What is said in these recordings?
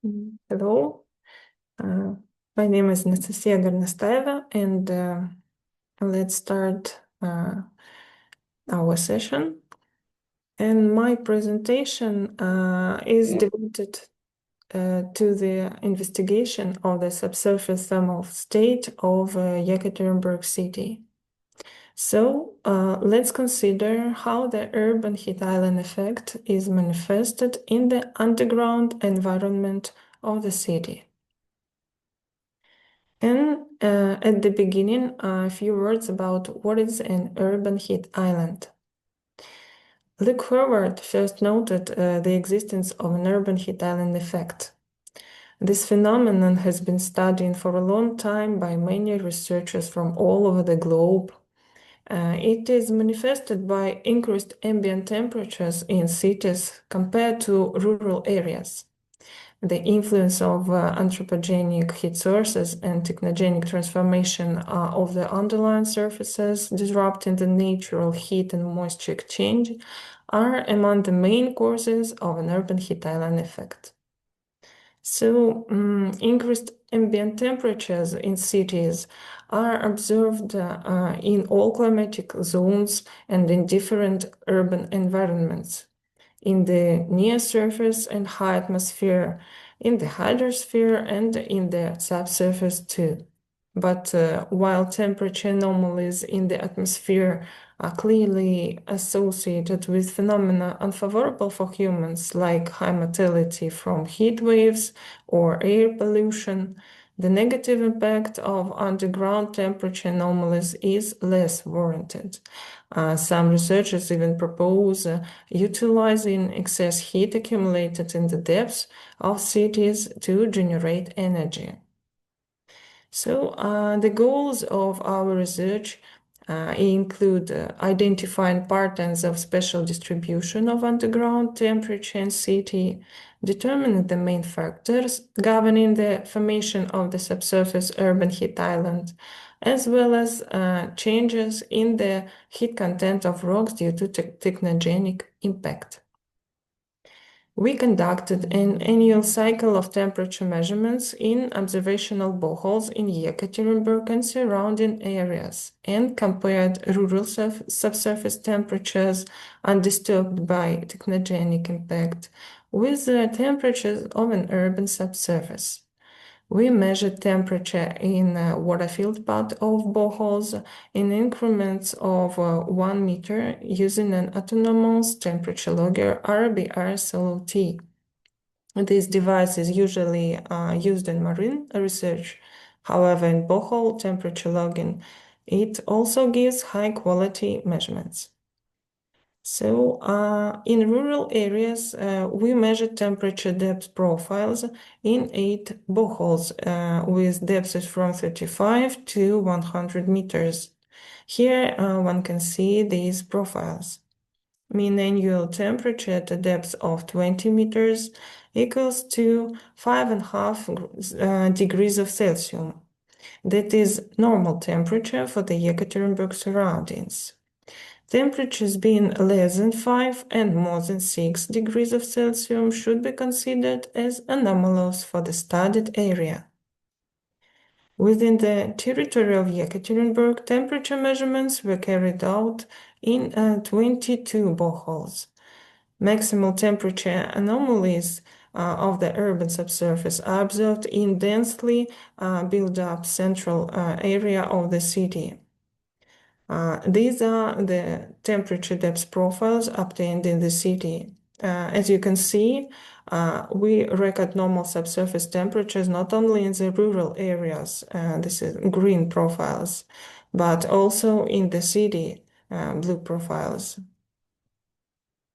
Hello, my name is Anastasiya Gornostaeva, and let's start our session. And my presentation is devoted to the investigation of the subsurface thermal state of Yekaterinburg city. So let's consider how the urban heat island effect is manifested in the underground environment of the city. And at the beginning, a few words about what is an urban heat island. Luke Hurward first noted the existence of an urban heat island effect. This phenomenon has been studied for a long time by many researchers from all over the globe. It is manifested by increased ambient temperatures in cities compared to rural areas. The influence of anthropogenic heat sources and technogenic transformation of the underlying surfaces, disrupting the natural heat and moisture exchange, are among the main causes of an urban heat island effect. So, increased ambient temperatures in cities are observed in all climatic zones and in different urban environments, in the near surface and high atmosphere, in the hydrosphere, and in the subsurface too. But while temperature anomalies in the atmosphere are clearly associated with phenomena unfavorable for humans, like high mortality from heat waves or air pollution, the negative impact of underground temperature anomalies is less warranted. Some researchers even propose utilizing excess heat accumulated in the depths of cities to generate energy. So the goals of our research include identifying patterns of spatial distribution of underground temperature in city, determining the main factors governing the formation of the subsurface urban heat island, as well as changes in the heat content of rocks due to technogenic impact. We conducted an annual cycle of temperature measurements in observational boreholes in Yekaterinburg and surrounding areas and compared rural subsurface temperatures undisturbed by technogenic impact with the temperatures of an urban subsurface. We measured temperature in water-filled part of boreholes in increments of 1 meter using an autonomous temperature logger RBR SLOT. This device is usually used in marine research. However, in borehole temperature logging, it also gives high-quality measurements. So, in rural areas, we measured temperature depth profiles in 8 boreholes with depths from 35 to 100 meters. Here, one can see these profiles. Mean annual temperature at a depth of 20 meters equals to 5.5 degrees of Celsius. That is normal temperature for the Yekaterinburg surroundings. Temperatures being less than 5 and more than 6 degrees of Celsius should be considered as anomalous for the studied area. Within the territory of Yekaterinburg, temperature measurements were carried out in 22 boreholes. Maximal temperature anomalies of the urban subsurface are observed in densely built-up central area of the city. These are the temperature depth profiles obtained in the city. As you can see, we record normal subsurface temperatures not only in the rural areas, this is green profiles, but also in the city, blue profiles.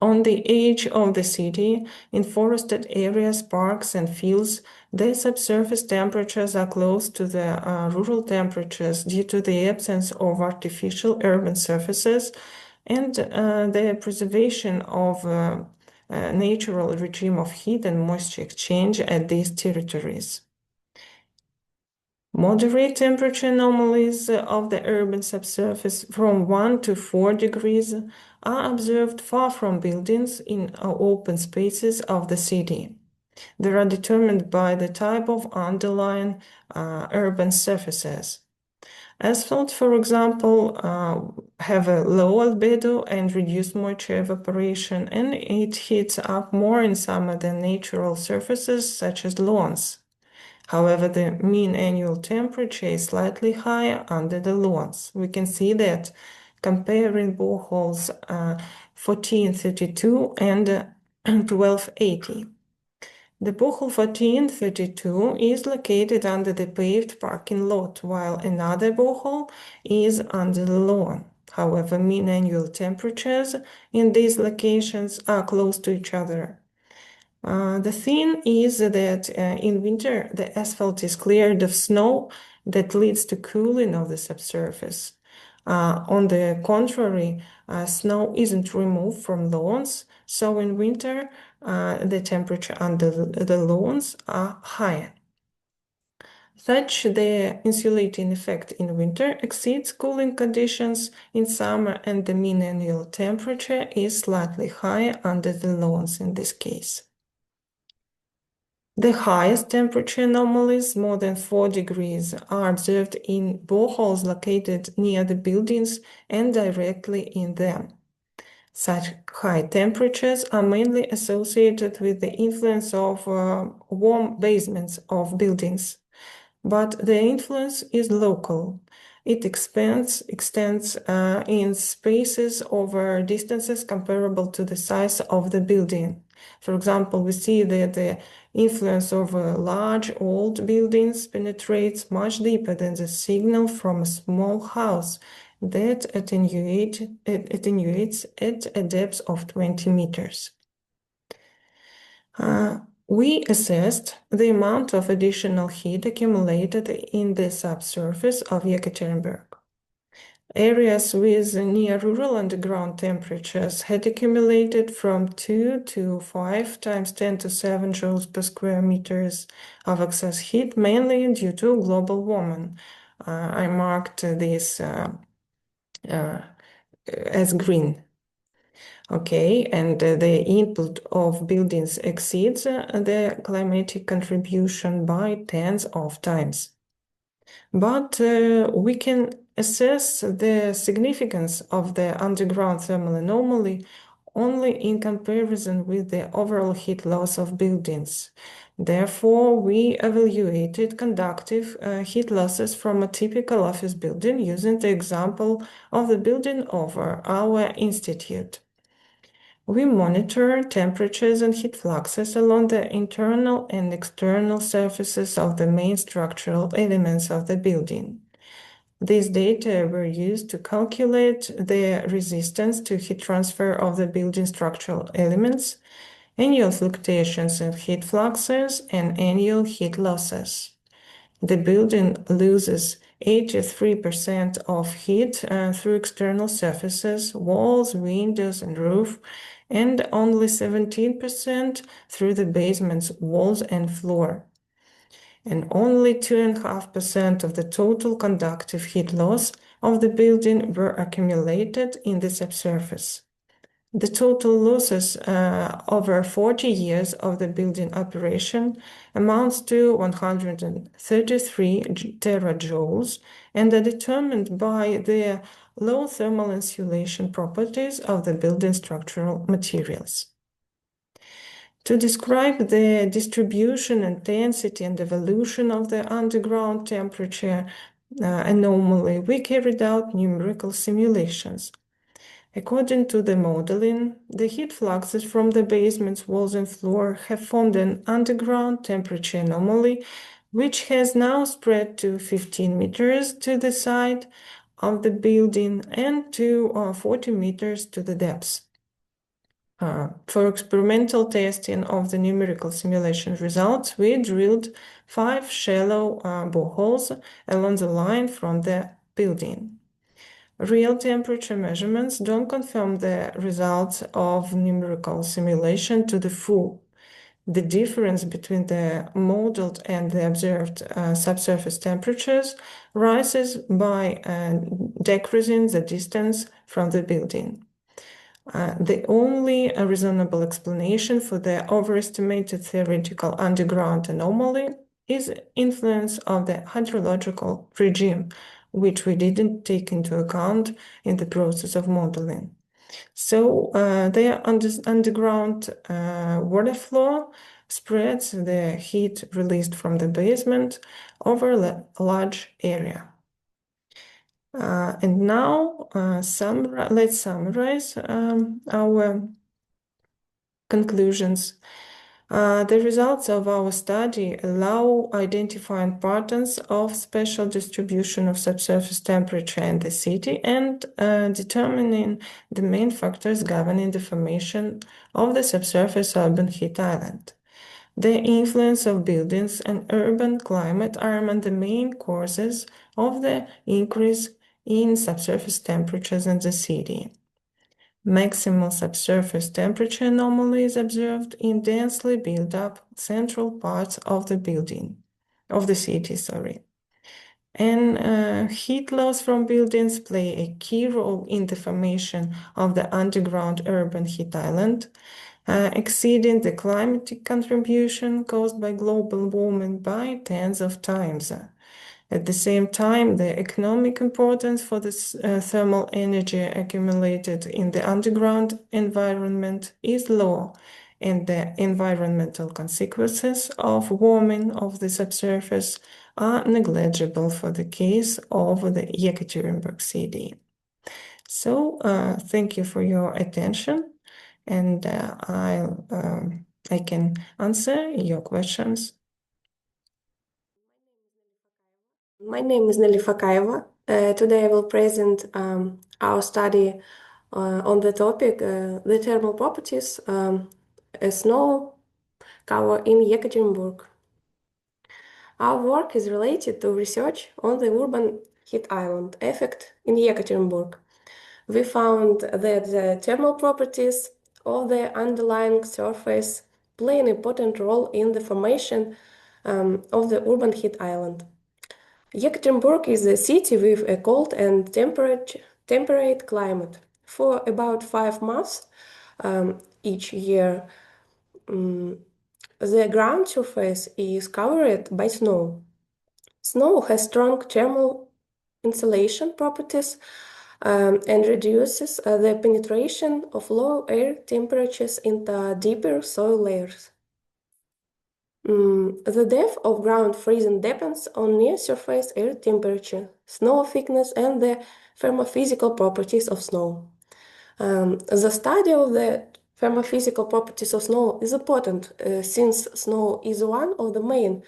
On the edge of the city, in forested areas, parks, and fields, the subsurface temperatures are close to the rural temperatures due to the absence of artificial urban surfaces and the preservation of natural regime of heat and moisture exchange at these territories. Moderate temperature anomalies of the urban subsurface from 1 to 4 degrees are observed far from buildings in open spaces of the city. They are determined by the type of underlying urban surfaces. Asphalt, for example, have a low albedo and reduced moisture evaporation, and it heats up more in summer than natural surfaces such as lawns. However, the mean annual temperature is slightly higher under the lawns. We can see that comparing boreholes 1432 and 1280. The borehole 1432 is located under the paved parking lot, while another borehole is under the lawn. However, mean annual temperatures in these locations are close to each other. The thing is that in winter, the asphalt is cleared of snow that leads to cooling of the subsurface. On the contrary, snow isn't removed from lawns, so in winter, the temperature under the lawns are higher. Such the insulating effect in winter exceeds cooling conditions in summer, and the mean annual temperature is slightly higher under the lawns in this case. The highest temperature anomalies, more than 4 degrees, are observed in boreholes located near the buildings and directly in them. Such high temperatures are mainly associated with the influence of warm basements of buildings, but the influence is local. It extends in spaces over distances comparable to the size of the building. For example, we see that the influence of large old buildings penetrates much deeper than the signal from a small house that attenuates at a depth of 20 meters. We assessed the amount of additional heat accumulated in the subsurface of Yekaterinburg. Areas with near rural underground temperatures had accumulated from 2 to 5 times 10 to 7 joules per square meters of excess heat, mainly due to global warming. I marked this as green. Okay, and the input of buildings exceeds the climatic contribution by tens of times. But we can assess the significance of the underground thermal anomaly only in comparison with the overall heat loss of buildings. Therefore, we evaluated conductive heat losses from a typical office building using the example of the building of our institute. We monitor temperatures and heat fluxes along the internal and external surfaces of the main structural elements of the building. These data were used to calculate the resistance to heat transfer of the building structural elements, annual fluctuations in heat fluxes, and annual heat losses. The building loses 83% of heat through external surfaces, walls, windows, and roof, and only 17% through the basement's walls and floor. And only 2.5% of the total conductive heat loss of the building were accumulated in the subsurface. The total losses over 40 years of the building operation amounts to 133 terajoules and are determined by the low thermal insulation properties of the building structural materials. To describe the distribution, intensity, and evolution of the underground temperature anomaly, we carried out numerical simulations. According to the modeling, the heat fluxes from the basement's walls and floor have formed an underground temperature anomaly, which has now spread to 15 meters to the side of the building and to 40 meters to the depths. For experimental testing of the numerical simulation results, we drilled 5 shallow boreholes along the line from the building. Real temperature measurements don't confirm the results of numerical simulation to the full. The difference between the modeled and the observed subsurface temperatures rises by decreasing the distance from the building. The only reasonable explanation for the overestimated theoretical underground anomaly is influence of the hydrological regime, which we didn't take into account in the process of modeling. So the underground water flow spreads the heat released from the basement over a large area. And now let's summarize our conclusions. The results of our study allow identifying patterns of spatial distribution of subsurface temperature in the city and determining the main factors governing the formation of the subsurface urban heat island. The influence of buildings and urban climate are among the main causes of the increase in subsurface temperatures in the city. Maximal subsurface temperature anomaly is observed in densely built-up central parts of the city, And heat loss from buildings play a key role in the formation of the underground urban heat island, exceeding the climatic contribution caused by global warming by tens of times. At the same time, the economic importance for this thermal energy accumulated in the underground environment is low, and the environmental consequences of warming of the subsurface are negligible for the case of the Yekaterinburg city. So, thank you for your attention, and I can answer your questions. My name is Nelly Fakaeva. Today I will present our study on the topic the thermal properties snow cover in Yekaterinburg. Our work is related to research on the urban heat island effect in Yekaterinburg. We found that the thermal properties of the underlying surface play an important role in the formation of the urban heat island. Yekaterinburg is a city with a cold and temperate climate. For about 5 months each year, the ground surface is covered by snow. Snow has strong thermal insulation properties and reduces the penetration of low air temperatures into deeper soil layers. The depth of ground freezing depends on near-surface air temperature, snow thickness, and the thermophysical properties of snow. The study of the thermophysical properties of snow is important since snow is one of the main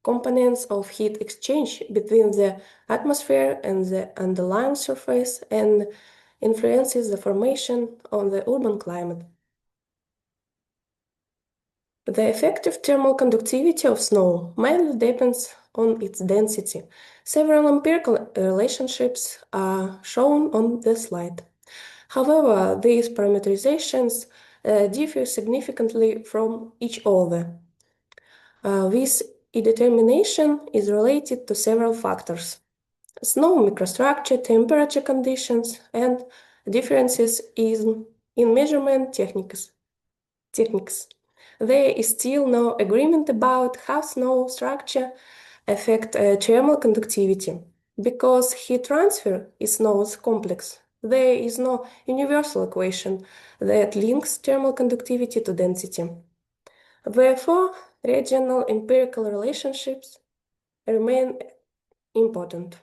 components of heat exchange between the atmosphere and the underlying surface and influences the formation of the urban climate. The effective thermal conductivity of snow mainly depends on its density. Several empirical relationships are shown on the slide. However, these parameterizations differ significantly from each other. This determination is related to several factors: snow microstructure, temperature conditions, and differences in measurement techniques. There is still no agreement about how snow structure affect thermal conductivity. Because heat transfer is snow's complex, there is no universal equation that links thermal conductivity to density. Therefore, regional empirical relationships remain important.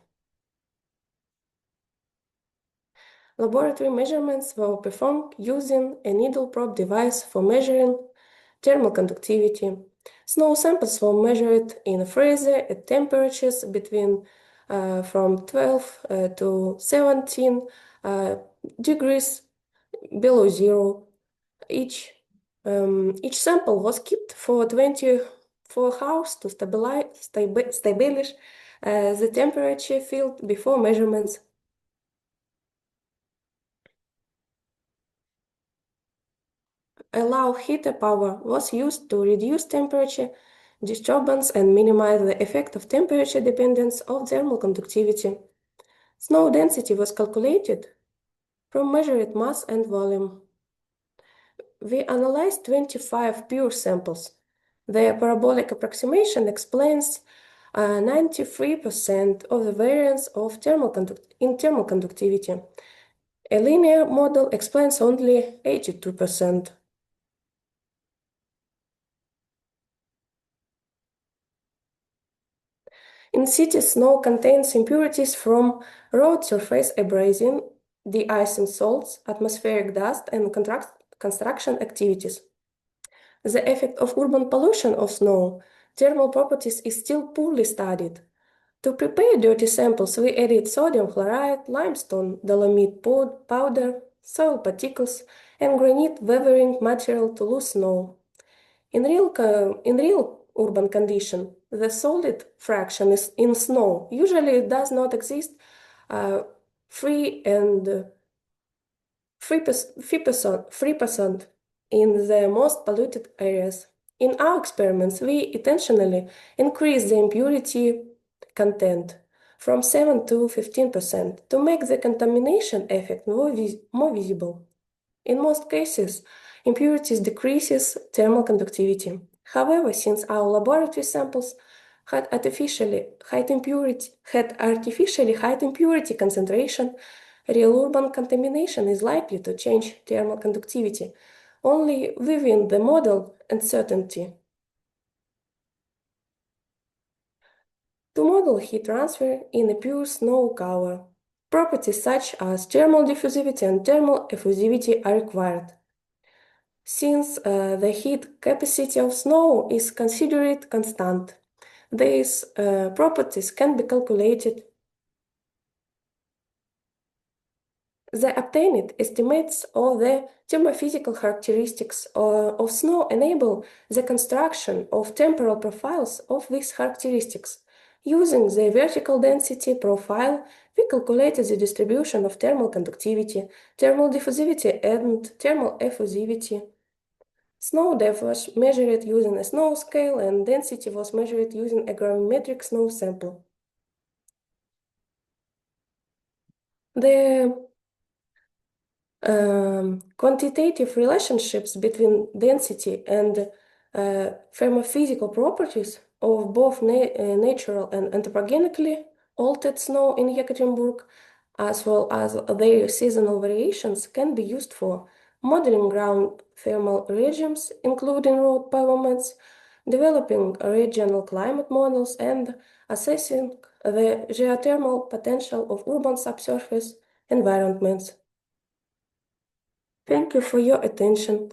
Laboratory measurements were performed using a needle probe device for measuring thermal conductivity. Snow samples were measured in a freezer at temperatures between from 12 to 17 degrees below zero. Each sample was kept for 24 hours to establish the temperature field before measurements. A low heater power was used to reduce temperature disturbance and minimize the effect of temperature dependence of thermal conductivity. Snow density was calculated from measured mass and volume. we analyzed 25 pure samples. The parabolic approximation explains 93% of the variance of thermal conductivity. A linear model explains only 82%. In cities, snow contains impurities from road surface abrasion, de-icing salts, atmospheric dust, and construction activities. The effect of urban pollution of snow thermal properties is still poorly studied. To prepare dirty samples, we added sodium chloride, limestone, dolomite powder, soil particles, and granite weathering material to lose snow. In real urban condition, the solid fraction in snow usually does not exist 3% in the most polluted areas. In our experiments, we intentionally increased the impurity content from 7 to 15% to make the contamination effect more visible. In most cases, impurities decreases thermal conductivity. However, since our laboratory samples had artificially high impurity concentration, real urban contamination is likely to change thermal conductivity only within the model uncertainty. To model heat transfer in a pure snow cover, properties such as thermal diffusivity and thermal effusivity are required. Since the heat capacity of snow is considered constant, these properties can be calculated. The obtained estimates of the thermophysical characteristics of snow enable the construction of temporal profiles of these characteristics. Using the vertical density profile, we calculated the distribution of thermal conductivity, thermal diffusivity, and thermal effusivity. Snow depth was measured using a snow scale, and density was measured using a gravimetric snow sample. The quantitative relationships between density and thermophysical properties of both natural and anthropogenically altered snow in Yekaterinburg, as well as their seasonal variations, can be used for modeling ground thermal regimes, including road pavements, developing regional climate models, and assessing the geothermal potential of urban subsurface environments. Thank you for your attention.